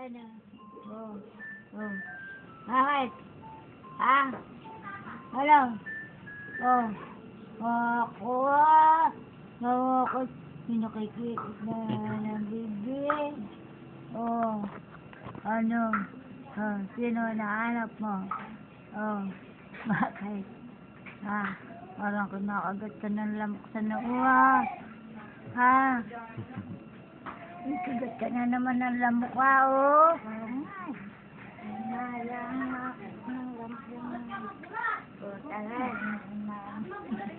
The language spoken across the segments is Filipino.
Ano? Oh. Oh. Bakit? Ha? Ano? Oh. Ako. Ako. Pinakikikit na ng bibig. Oh. Ano? Oh. Sino nahanap mo? Oh. Bakit? Ha? Parang kinakagat ka ng lamok sa nauwa. Ha? Kagat ka na naman ng lamok ka, oh.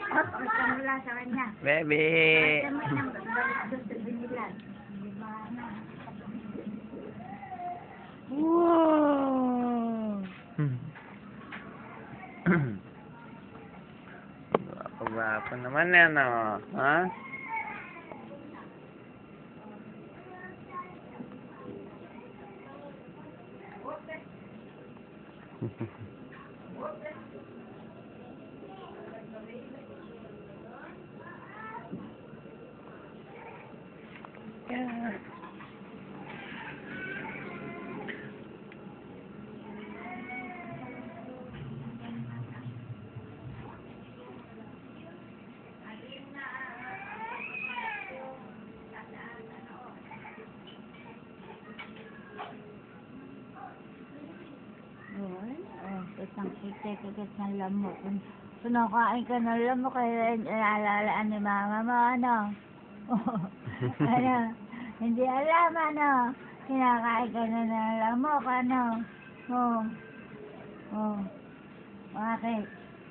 Pakita mo lang sa kanya. Baby! Pakita mo lang, balik doon sa binilan. Wow! Gwapo naman yan, oh. Ha? Yeah. Kitang-kita kagat ng lamok. Kung nakain ka ng lamok, kaya nalalaan ni mama mo, ano? Ano? Hindi alam, ano? Kinakain ka na ng lamok, ano? Oh. Bakit?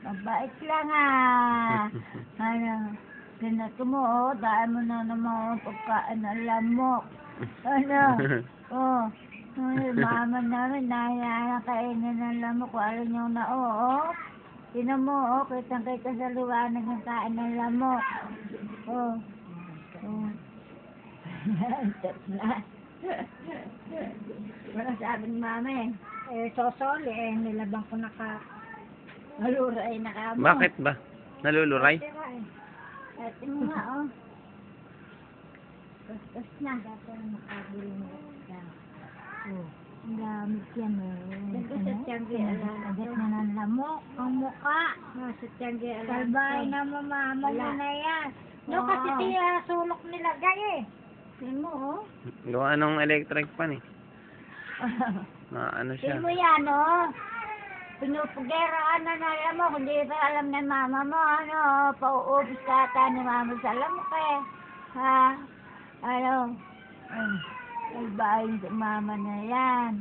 Mabait lang, ah. Ano? Ganato mo, oh. Dahil mo na naman ang pagkain ng lamok. Ano? Oh. Mama namin, nahihayaan kainin ng lamok. Wala niyong na, oh. Tinan mo, oh. Kitang-kita sa liwanag ng kain ng lamok. Oh. Antot na. Wala sabing mama, eh. Sosoli, nilabang ko naluray na ka mo. Bakit ba? Naluluray? Ate mo nga, oh. Tapos na. Dapat makabili mo. Oh, ang gamit yan, oh. Sa tiyanggi, agat na ng lamok, ang muka. Sa tiyanggi, salbahay na mama mo na yan. No, kasi tiya sulok nilagay, eh. Tingin mo, oh. Gawa anong electric pan, eh. Ano siya? Tingin mo yan, oh. Pinupugeraan na lamok, hindi pa alam ng mama mo, ano. Pauubos ka ata ni mama sa lamok, eh. Ha? Ano? Ay, bahay sa mama na yan.